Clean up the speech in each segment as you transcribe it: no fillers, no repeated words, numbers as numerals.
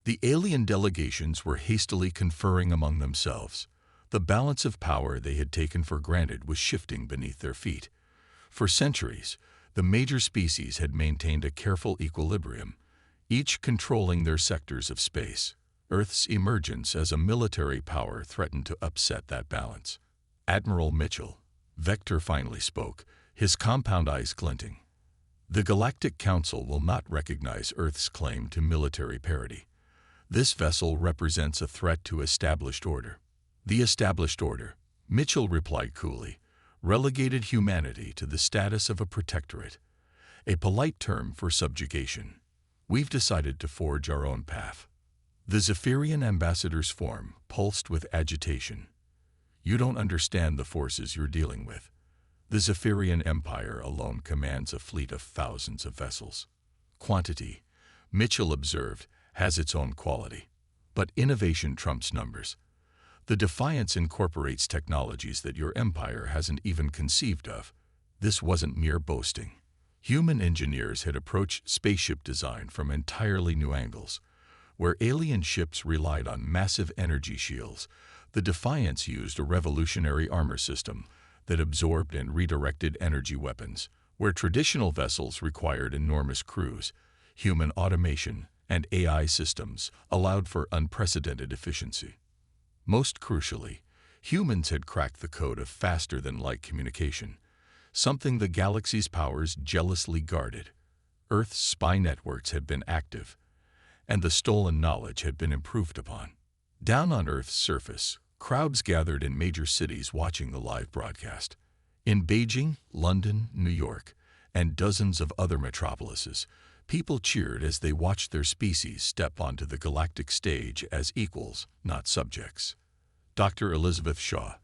The alien delegations were hastily conferring among themselves. The balance of power they had taken for granted was shifting beneath their feet. For centuries, the major species had maintained a careful equilibrium, each controlling their sectors of space. Earth's emergence as a military power threatened to upset that balance. Admiral Mitchell, Vector finally spoke, his compound eyes glinting. The Galactic Council will not recognize Earth's claim to military parity. This vessel represents a threat to established order. The established order, Mitchell replied coolly, relegated humanity to the status of a protectorate, a polite term for subjugation. We've decided to forge our own path. The Zephyrian ambassador's form pulsed with agitation. You don't understand the forces you're dealing with. The Zephyrian Empire alone commands a fleet of thousands of vessels. Quantity, Mitchell observed, has its own quality. But innovation trumps numbers. The Defiance incorporates technologies that your empire hasn't even conceived of. This wasn't mere boasting. Human engineers had approached spaceship design from entirely new angles. Where alien ships relied on massive energy shields, the Defiance used a revolutionary armor system that absorbed and redirected energy weapons. Where traditional vessels required enormous crews, human automation and AI systems allowed for unprecedented efficiency. Most crucially, humans had cracked the code of faster-than-light communication, something the galaxy's powers jealously guarded. Earth's spy networks had been active, and the stolen knowledge had been improved upon. Down on Earth's surface, crowds gathered in major cities watching the live broadcast. In Beijing, London, New York, and dozens of other metropolises, people cheered as they watched their species step onto the galactic stage as equals, not subjects. Dr. Elizabeth Shaw,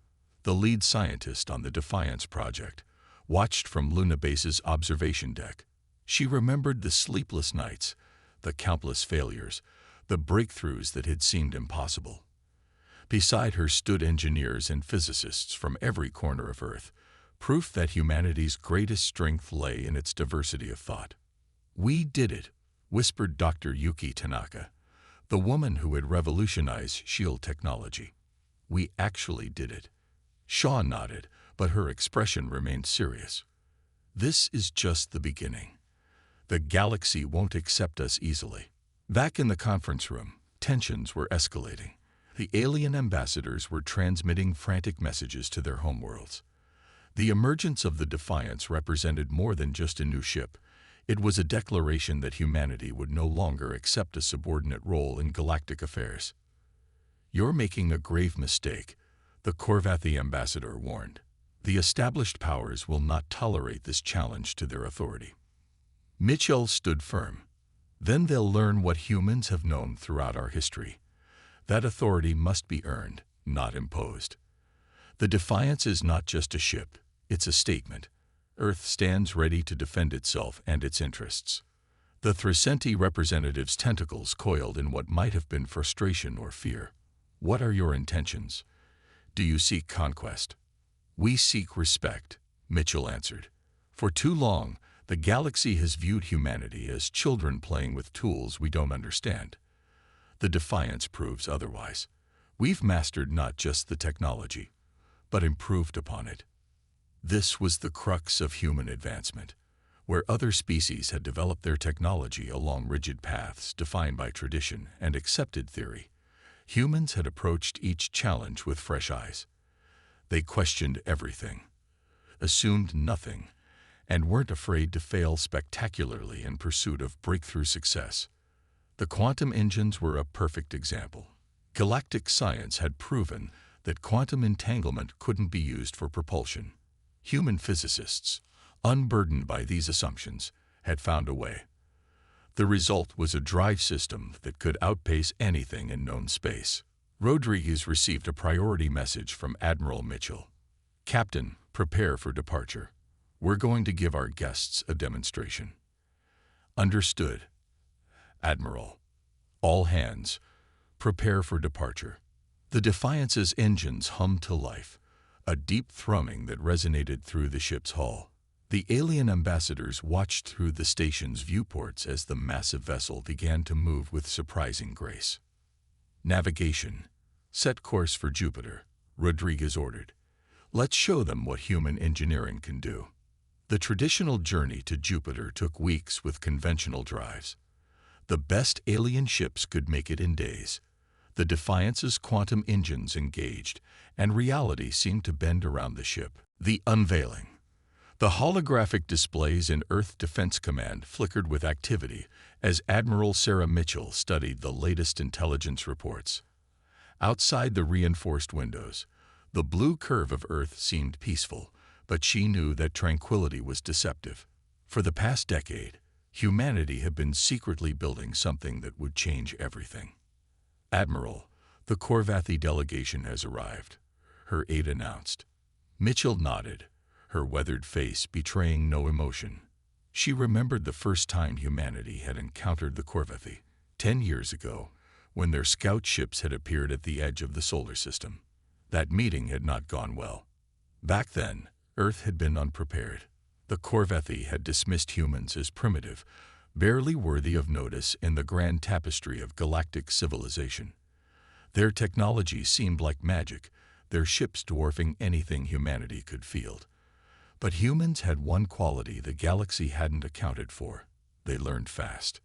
the lead scientist on the Defiance project, watched from Luna Base's observation deck. She remembered the sleepless nights, the countless failures, the breakthroughs that had seemed impossible. Beside her stood engineers and physicists from every corner of Earth, proof that humanity's greatest strength lay in its diversity of thought. "We did it," whispered Dr. Yuki Tanaka, the woman who had revolutionized shield technology. "We actually did it." Shaw nodded, but her expression remained serious. "This is just the beginning. The galaxy won't accept us easily." Back in the conference room, tensions were escalating. The alien ambassadors were transmitting frantic messages to their homeworlds. The emergence of the Defiance represented more than just a new ship. It was a declaration that humanity would no longer accept a subordinate role in galactic affairs. "You're making a grave mistake," the Korvathi ambassador warned. "The established powers will not tolerate this challenge to their authority." Mitchell stood firm. "Then they'll learn what humans have known throughout our history. That authority must be earned, not imposed. The Defiance is not just a ship, it's a statement. Earth stands ready to defend itself and its interests." The Thracenti representative's tentacles coiled in what might have been frustration or fear. "What are your intentions? Do you seek conquest?" "We seek respect," Mitchell answered. "For too long, the galaxy has viewed humanity as children playing with tools we don't understand. The Defiance proves otherwise. We've mastered not just the technology, but improved upon it." This was the crux of human advancement. Where other species had developed their technology along rigid paths defined by tradition and accepted theory, humans had approached each challenge with fresh eyes. They questioned everything, assumed nothing, and weren't afraid to fail spectacularly in pursuit of breakthrough success. The quantum engines were a perfect example. Galactic science had proven that quantum entanglement couldn't be used for propulsion. Human physicists, unburdened by these assumptions, had found a way. The result was a drive system that could outpace anything in known space. Rodriguez received a priority message from Admiral Mitchell. "Captain, prepare for departure. We're going to give our guests a demonstration." "Understood, Admiral. All hands, prepare for departure." The Defiance's engines hummed to life, a deep thrumming that resonated through the ship's hull. The alien ambassadors watched through the station's viewports as the massive vessel began to move with surprising grace. Navigation. Set course for Jupiter, Rodriguez ordered. Let's show them what human engineering can do. The traditional journey to Jupiter took weeks with conventional drives. The best alien ships could make it in days. The Defiance's quantum engines engaged, and reality seemed to bend around the ship. The unveiling. The holographic displays in Earth Defense Command flickered with activity as Admiral Sarah Mitchell studied the latest intelligence reports. Outside the reinforced windows, the blue curve of Earth seemed peaceful, but she knew that tranquility was deceptive. For the past decade, humanity had been secretly building something that would change everything. Admiral, the Corvathi delegation has arrived, her aide announced. Mitchell nodded, her weathered face betraying no emotion. She remembered the first time humanity had encountered the Corvathi, 10 years ago, when their scout ships had appeared at the edge of the solar system. That meeting had not gone well. Back then, Earth had been unprepared. The Corvathi had dismissed humans as primitive, barely worthy of notice in the grand tapestry of galactic civilization. Their technology seemed like magic, their ships dwarfing anything humanity could field. But humans had one quality the galaxy hadn't accounted for. They learned fast.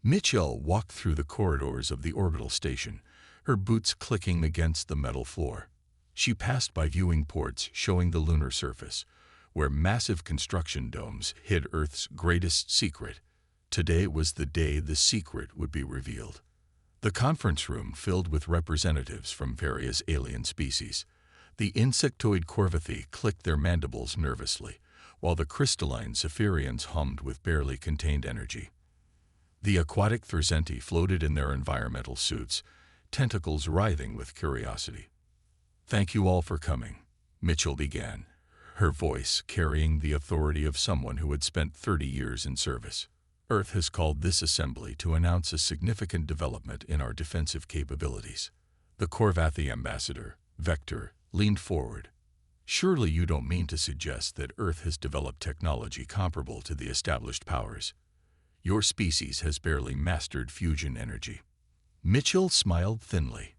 Mitchell walked through the corridors of the orbital station, her boots clicking against the metal floor. She passed by viewing ports showing the lunar surface, where massive construction domes hid Earth's greatest secret. Today was the day the secret would be revealed. The conference room filled with representatives from various alien species. The insectoid Corvathi clicked their mandibles nervously, while the crystalline Zephyrians hummed with barely contained energy. The aquatic Thurzenti floated in their environmental suits, tentacles writhing with curiosity. "Thank you all for coming," Mitchell began, her voice carrying the authority of someone who had spent 30 years in service. "Earth has called this assembly to announce a significant development in our defensive capabilities." The Corvathi ambassador, Vector, leaned forward. "Surely you don't mean to suggest that Earth has developed technology comparable to the established powers? Your species has barely mastered fusion energy." Mitchell smiled thinly.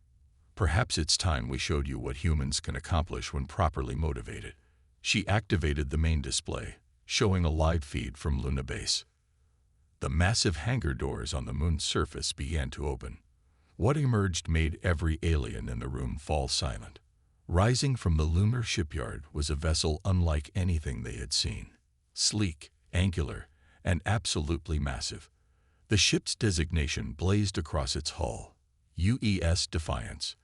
"Perhaps it's time we showed you what humans can accomplish when properly motivated." She activated the main display, showing a live feed from Luna Base. The massive hangar doors on the moon's surface began to open. What emerged made every alien in the room fall silent. Rising from the lunar shipyard was a vessel unlike anything they had seen. Sleek, angular, and absolutely massive. The ship's designation blazed across its hull, UES Defiance.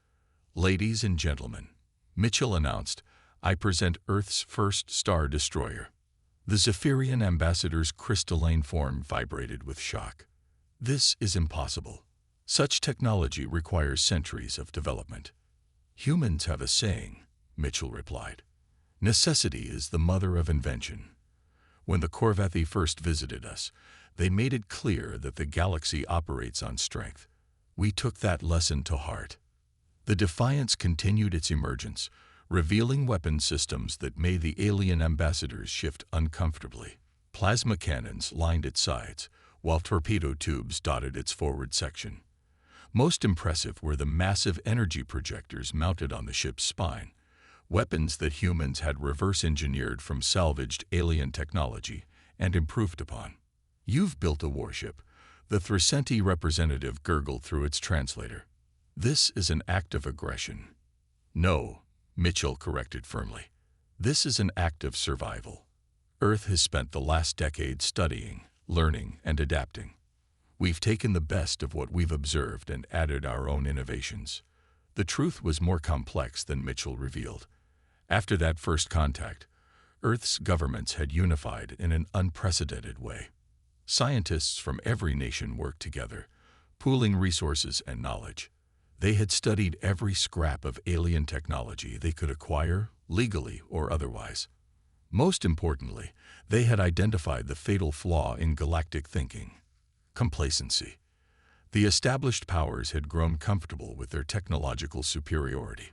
"Ladies and gentlemen," Mitchell announced, "I present Earth's first star destroyer." The Zephyrian ambassador's crystalline form vibrated with shock. "This is impossible. Such technology requires centuries of development." "Humans have a saying," Mitchell replied. "Necessity is the mother of invention. When the Corvathi first visited us, they made it clear that the galaxy operates on strength. We took that lesson to heart." The Defiance continued its emergence, revealing weapon systems that made the alien ambassadors shift uncomfortably. Plasma cannons lined its sides, while torpedo tubes dotted its forward section. Most impressive were the massive energy projectors mounted on the ship's spine, weapons that humans had reverse-engineered from salvaged alien technology and improved upon. "You've built a warship," the Thurzenti representative gurgled through its translator. "This is an act of aggression." "No," Mitchell corrected firmly. "This is an act of survival. Earth has spent the last decade studying, learning, and adapting. We've taken the best of what we've observed and added our own innovations." The truth was more complex than Mitchell revealed. After that first contact, Earth's governments had unified in an unprecedented way. Scientists from every nation worked together, pooling resources and knowledge. They had studied every scrap of alien technology they could acquire, legally or otherwise. Most importantly, they had identified the fatal flaw in galactic thinking: complacency. The established powers had grown comfortable with their technological superiority.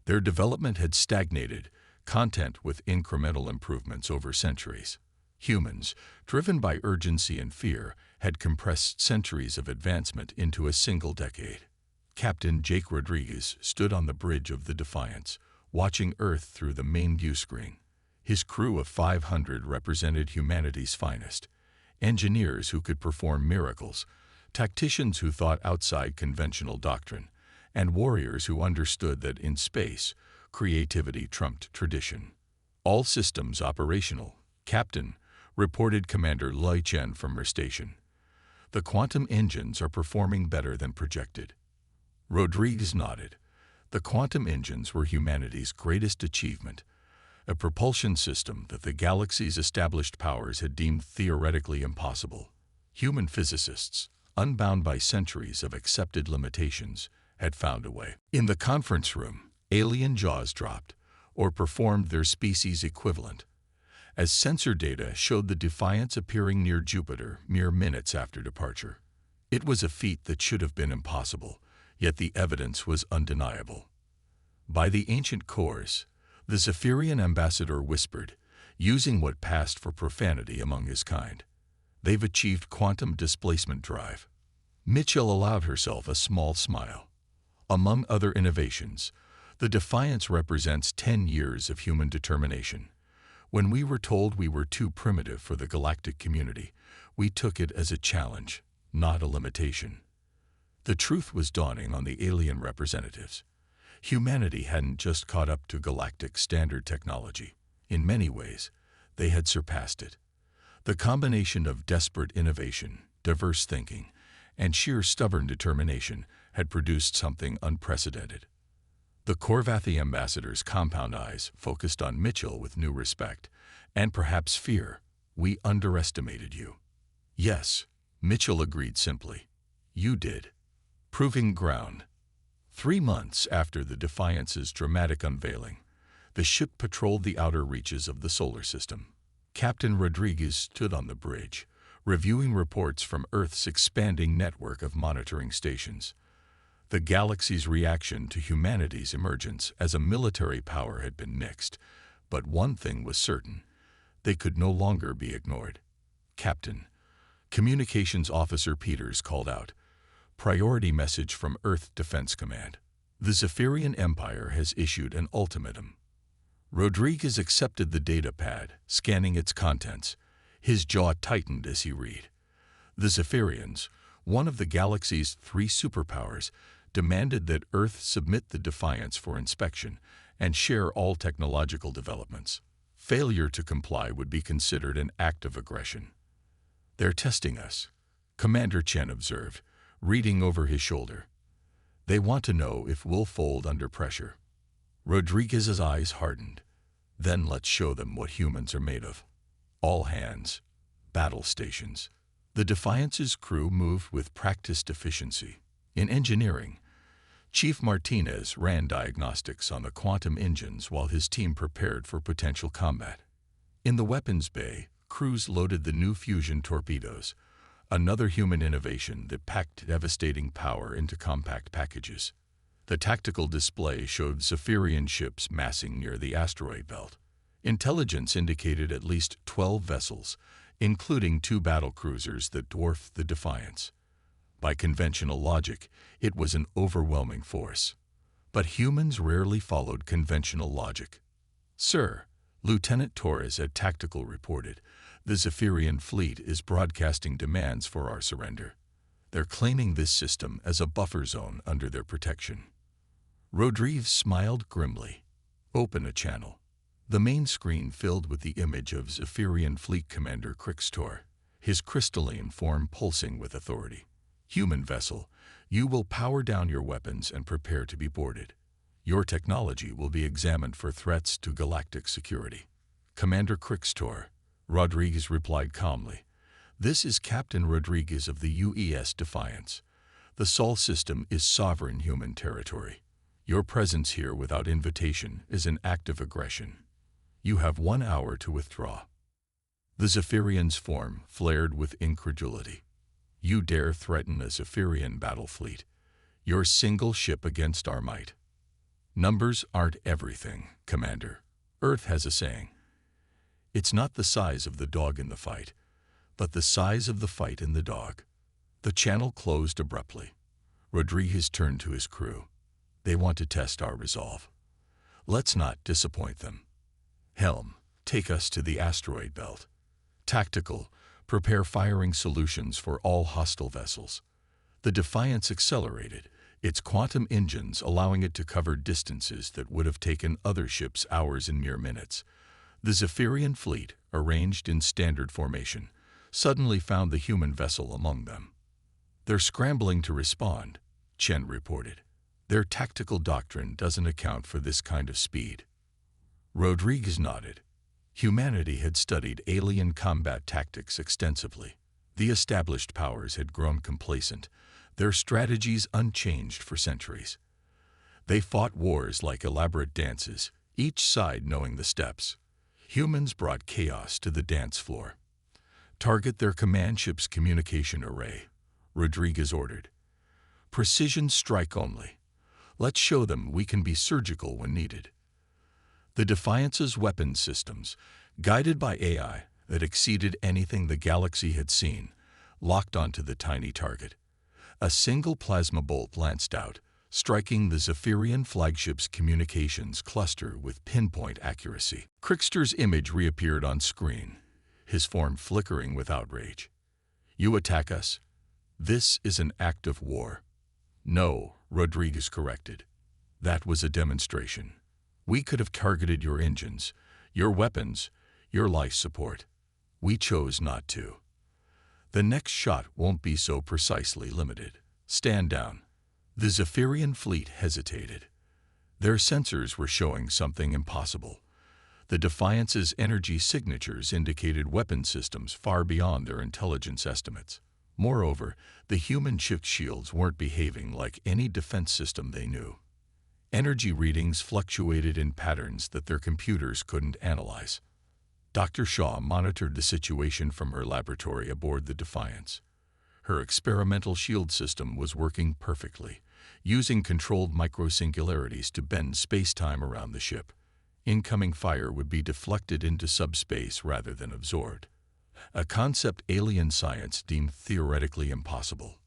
Their development had stagnated, content with incremental improvements over centuries. Humans, driven by urgency and fear, had compressed centuries of advancement into a single decade. Captain Jake Rodriguez stood on the bridge of the Defiance, watching Earth through the main view screen. His crew of 500 represented humanity's finest: engineers who could perform miracles, tacticians who thought outside conventional doctrine, and warriors who understood that in space, creativity trumped tradition. All systems operational, Captain, reported Commander Loi Chen from her station. The quantum engines are performing better than projected. Rodriguez nodded. The quantum engines were humanity's greatest achievement, a propulsion system that the galaxy's established powers had deemed theoretically impossible. Human physicists, unbound by centuries of accepted limitations, had found a way. In the conference room, alien jaws dropped, or performed their species equivalent, as sensor data showed the Defiance appearing near Jupiter mere minutes after departure. It was a feat that should have been impossible, yet the evidence was undeniable. By the ancient cores, the Zephyrian ambassador whispered, using what passed for profanity among his kind. They've achieved quantum displacement drive. Mitchell allowed herself a small smile. Among other innovations, the Defiance represents 10 years of human determination. When we were told we were too primitive for the galactic community, we took it as a challenge, not a limitation. The truth was dawning on the alien representatives. Humanity hadn't just caught up to galactic standard technology. In many ways, they had surpassed it. The combination of desperate innovation, diverse thinking, and sheer stubborn determination had produced something unprecedented. The Corvathi ambassador's compound eyes focused on Mitchell with new respect, and perhaps fear. We underestimated you. Yes, Mitchell agreed simply. You did. Proving ground. 3 months after the Defiance's dramatic unveiling, the ship patrolled the outer reaches of the solar system. Captain Rodriguez stood on the bridge, reviewing reports from Earth's expanding network of monitoring stations. The galaxy's reaction to humanity's emergence as a military power had been mixed, but one thing was certain: they could no longer be ignored. Captain, Communications Officer Peters called out, "Priority message from Earth Defense Command. The Zephyrian Empire has issued an ultimatum." Rodriguez accepted the data pad, scanning its contents. His jaw tightened as he read. The Zephyrians, one of the galaxy's 3 superpowers, demanded that Earth submit the Defiance for inspection and share all technological developments. Failure to comply would be considered an act of aggression. "They're testing us," Commander Chen observed, reading over his shoulder. "They want to know if we'll fold under pressure." Rodriguez's eyes hardened. "Then let's show them what humans are made of." All hands. Battle stations. The Defiance's crew moved with practiced efficiency. In engineering, Chief Martinez ran diagnostics on the quantum engines while his team prepared for potential combat. In the weapons bay, crews loaded the new fusion torpedoes, another human innovation that packed devastating power into compact packages. The tactical display showed Zephyrian ships massing near the asteroid belt. Intelligence indicated at least 12 vessels, including 2 battle cruisers that dwarfed the Defiance. By conventional logic, it was an overwhelming force. But humans rarely followed conventional logic. "Sir," Lieutenant Torres at Tactical reported, "the Zephyrian fleet is broadcasting demands for our surrender. They're claiming this system as a buffer zone under their protection." Rodriguez smiled grimly. "Open a channel." The main screen filled with the image of Zephyrian Fleet Commander Crixtor, his crystalline form pulsing with authority. "Human vessel, you will power down your weapons and prepare to be boarded. Your technology will be examined for threats to galactic security." "Commander Crixtor," Rodriguez replied calmly, "this is Captain Rodriguez of the UES Defiance. The Sol system is sovereign human territory. Your presence here without invitation is an act of aggression. You have 1 hour to withdraw." The Zephyrian's form flared with incredulity. "You dare threaten a Zephyrian battle fleet? Your single ship against our might?" "Numbers aren't everything, Commander," Earth has a saying. It's not the size of the dog in the fight, but the size of the fight in the dog. The channel closed abruptly. Rodriguez turned to his crew. They want to test our resolve. Let's not disappoint them. Helm, take us to the asteroid belt. Tactical, prepare firing solutions for all hostile vessels. The Defiance accelerated, its quantum engines allowing it to cover distances that would have taken other ships hours in mere minutes. The Zephyrian fleet, arranged in standard formation, suddenly found the human vessel among them. They're scrambling to respond, Chen reported. Their tactical doctrine doesn't account for this kind of speed. Rodriguez nodded. Humanity had studied alien combat tactics extensively. The established powers had grown complacent, their strategies unchanged for centuries. They fought wars like elaborate dances, each side knowing the steps. Humans brought chaos to the dance floor. Target their command ship's communication array, Rodriguez ordered. Precision strike only. Let's show them we can be surgical when needed. The Defiance's weapons systems, guided by AI that exceeded anything the galaxy had seen, locked onto the tiny target. A single plasma bolt lanced out, striking the Zephyrian flagship's communications cluster with pinpoint accuracy. Crickster's image reappeared on screen, his form flickering with outrage. You attack us? This is an act of war. No, Rodriguez corrected. That was a demonstration. We could have targeted your engines, your weapons, your life support. We chose not to. The next shot won't be so precisely limited. Stand down. The Zephyrian fleet hesitated. Their sensors were showing something impossible. The Defiance's energy signatures indicated weapon systems far beyond their intelligence estimates. Moreover, the human ship shields weren't behaving like any defense system they knew. Energy readings fluctuated in patterns that their computers couldn't analyze. Dr. Shaw monitored the situation from her laboratory aboard the Defiance. Her experimental shield system was working perfectly, using controlled microsingularities to bend space-time around the ship. Incoming fire would be deflected into subspace rather than absorbed, a concept alien science deemed theoretically impossible.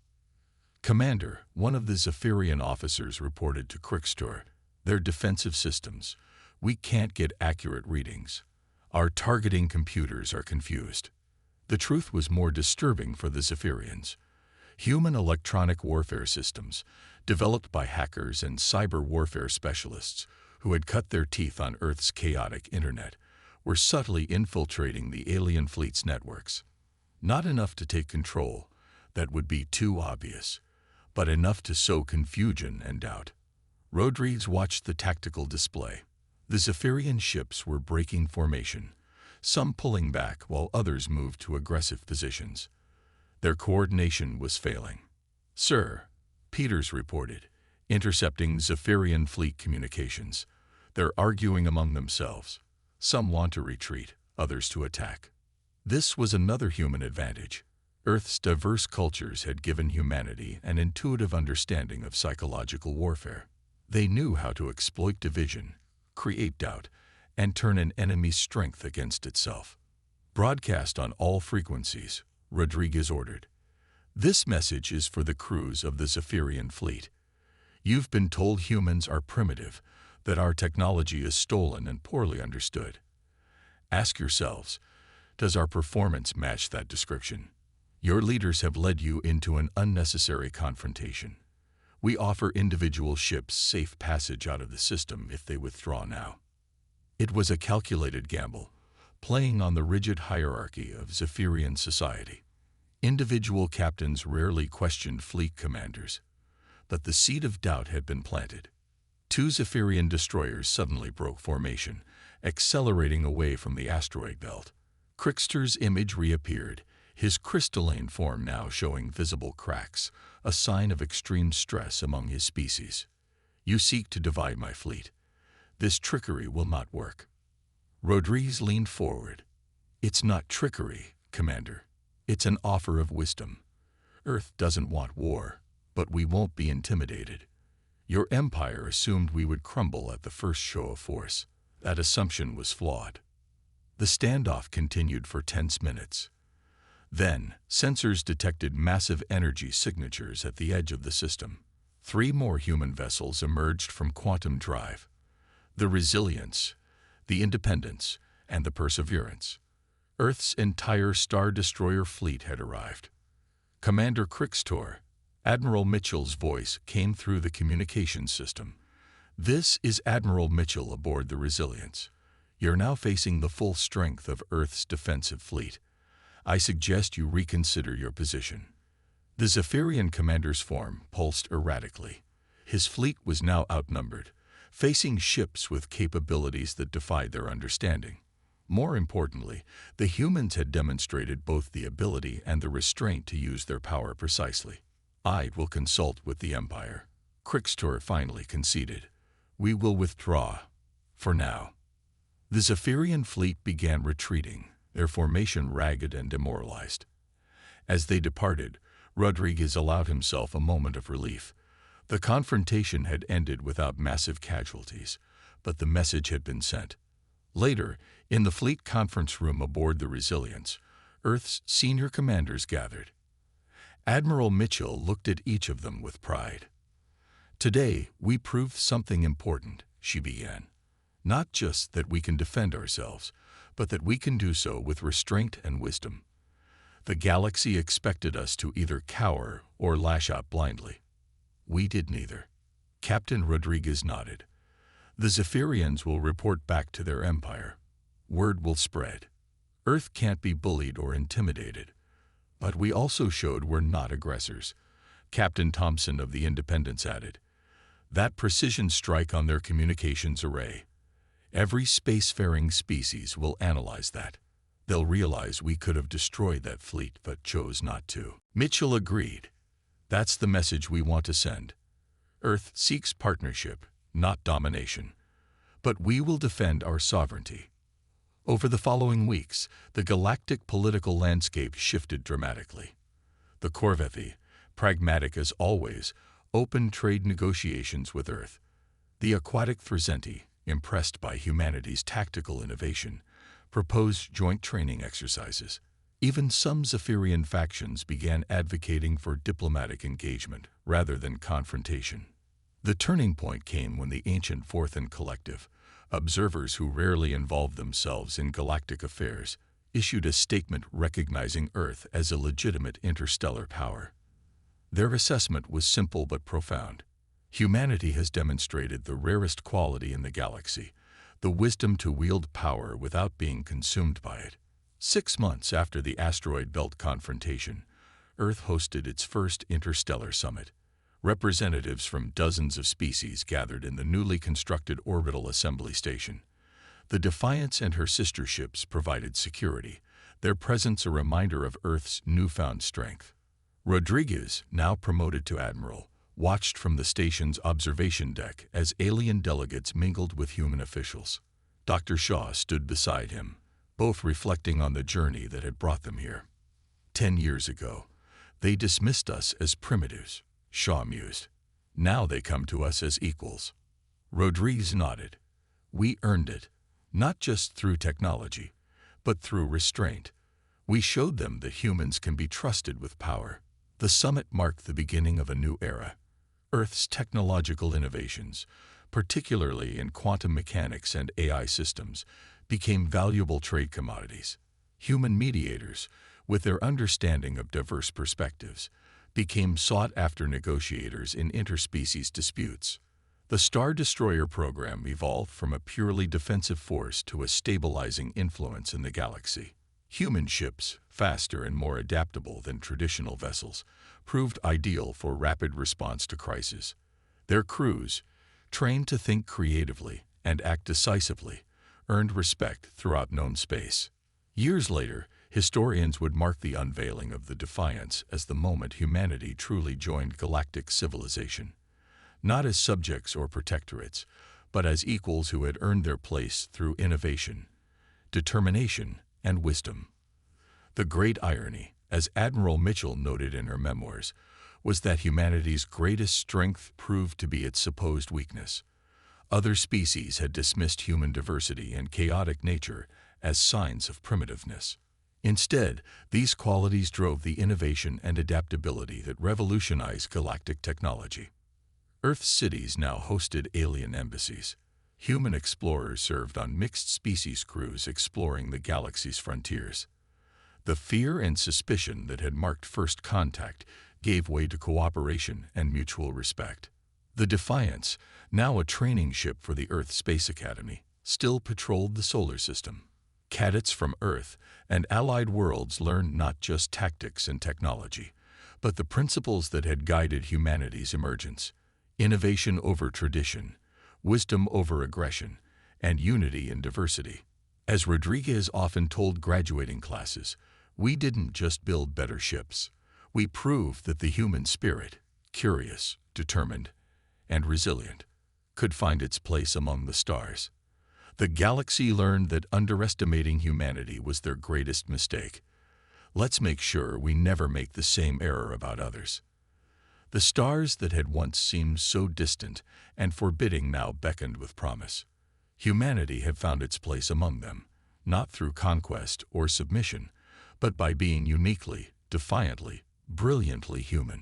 Commander, one of the Zephyrian officers reported to Crickster, their defensive systems. We can't get accurate readings. Our targeting computers are confused. The truth was more disturbing for the Zephyrians. Human electronic warfare systems, developed by hackers and cyber warfare specialists who had cut their teeth on Earth's chaotic internet, were subtly infiltrating the alien fleet's networks. Not enough to take control, that would be too obvious, but enough to sow confusion and doubt. Rodriguez watched the tactical display. The Zephyrian ships were breaking formation, some pulling back while others moved to aggressive positions. Their coordination was failing. Sir, Peters reported, intercepting Zephyrian fleet communications. They're arguing among themselves. Some want to retreat, others to attack. This was another human advantage. Earth's diverse cultures had given humanity an intuitive understanding of psychological warfare. They knew how to exploit division, create doubt, and turn an enemy's strength against itself. Broadcast on all frequencies, Rodriguez ordered. This message is for the crews of the Zephyrian fleet. You've been told humans are primitive, that our technology is stolen and poorly understood. Ask yourselves, does our performance match that description? Your leaders have led you into an unnecessary confrontation. We offer individual ships safe passage out of the system if they withdraw now. It was a calculated gamble, playing on the rigid hierarchy of Zephyrian society. Individual captains rarely questioned fleet commanders, but the seed of doubt had been planted. Two Zephyrian destroyers suddenly broke formation, accelerating away from the asteroid belt. Crickster's image reappeared, his crystalline form now showing visible cracks, a sign of extreme stress among his species. You seek to divide my fleet. This trickery will not work. Rodriguez leaned forward. It's not trickery, Commander. It's an offer of wisdom. Earth doesn't want war, but we won't be intimidated. Your empire assumed we would crumble at the first show of force. That assumption was flawed. The standoff continued for tense minutes. Then, sensors detected massive energy signatures at the edge of the system. 3 more human vessels emerged from quantum drive: the Resilience, the Independence, and the Perseverance. Earth's entire Star Destroyer fleet had arrived. Commander Krixtor, Admiral Mitchell's voice came through the communications system. "This is Admiral Mitchell aboard the Resilience. You're now facing the full strength of Earth's defensive fleet. I suggest you reconsider your position." The Zephyrian commander's form pulsed erratically. His fleet was now outnumbered, facing ships with capabilities that defied their understanding. More importantly, the humans had demonstrated both the ability and the restraint to use their power precisely. "I will consult with the Empire," Krixtor finally conceded. "We will withdraw, for now." The Zephyrian fleet began retreating, their formation ragged and demoralized. As they departed, Rodriguez allowed himself a moment of relief. The confrontation had ended without massive casualties, but the message had been sent. Later, in the fleet conference room aboard the Resilience, Earth's senior commanders gathered. Admiral Mitchell looked at each of them with pride. "Today, we proved something important," she began. "Not just that we can defend ourselves, but that we can do so with restraint and wisdom. The galaxy expected us to either cower or lash out blindly. We did neither." Captain Rodriguez nodded. "The Zephyrians will report back to their empire. Word will spread. Earth can't be bullied or intimidated. But we also showed we're not aggressors," Captain Thompson of the Independence added. "That precision strike on their communications array. Every spacefaring species will analyze that. They'll realize we could have destroyed that fleet but chose not to." Mitchell agreed. "That's the message we want to send. Earth seeks partnership, not domination. But we will defend our sovereignty." Over the following weeks, the galactic political landscape shifted dramatically. The Corvetti, pragmatic as always, opened trade negotiations with Earth. The aquatic Thrizenti, impressed by humanity's tactical innovation, proposed joint training exercises. Even some Zephyrian factions began advocating for diplomatic engagement rather than confrontation. The turning point came when the ancient Fourthan Collective, observers who rarely involved themselves in galactic affairs, issued a statement recognizing Earth as a legitimate interstellar power. Their assessment was simple but profound. Humanity has demonstrated the rarest quality in the galaxy, the wisdom to wield power without being consumed by it. 6 months after the asteroid belt confrontation, Earth hosted its first interstellar summit. Representatives from dozens of species gathered in the newly constructed orbital assembly station. The Defiance and her sister ships provided security, their presence a reminder of Earth's newfound strength. Rodriguez, now promoted to admiral, watched from the station's observation deck as alien delegates mingled with human officials. Dr. Shaw stood beside him, both reflecting on the journey that had brought them here. 10 years ago, they dismissed us as primitives, Shaw mused. Now they come to us as equals. Rodriguez nodded. We earned it, not just through technology, but through restraint. We showed them that humans can be trusted with power. The summit marked the beginning of a new era. Earth's technological innovations, particularly in quantum mechanics and AI systems, became valuable trade commodities. Human mediators, with their understanding of diverse perspectives, became sought-after negotiators in interspecies disputes. The Star Destroyer program evolved from a purely defensive force to a stabilizing influence in the galaxy. Human ships, faster and more adaptable than traditional vessels, proved ideal for rapid response to crisis. Their crews, trained to think creatively and act decisively, earned respect throughout known space. Years later, historians would mark the unveiling of the Defiance as the moment humanity truly joined galactic civilization, not as subjects or protectorates, but as equals who had earned their place through innovation, determination, and wisdom. The great irony, as Admiral Mitchell noted in her memoirs, was that humanity's greatest strength proved to be its supposed weakness. Other species had dismissed human diversity and chaotic nature as signs of primitiveness. Instead, these qualities drove the innovation and adaptability that revolutionized galactic technology. Earth's cities now hosted alien embassies. Human explorers served on mixed-species crews exploring the galaxy's frontiers. The fear and suspicion that had marked first contact gave way to cooperation and mutual respect. The Defiance, now a training ship for the Earth Space Academy, still patrolled the solar system. Cadets from Earth and allied worlds learned not just tactics and technology, but the principles that had guided humanity's emergence: innovation over tradition, wisdom over aggression, and unity in diversity. As Rodriguez often told graduating classes, we didn't just build better ships. We proved that the human spirit, curious, determined, and resilient, could find its place among the stars. The galaxy learned that underestimating humanity was their greatest mistake. Let's make sure we never make the same error about others. The stars that had once seemed so distant and forbidding now beckoned with promise. Humanity had found its place among them, not through conquest or submission, but by being uniquely, defiantly, brilliantly human.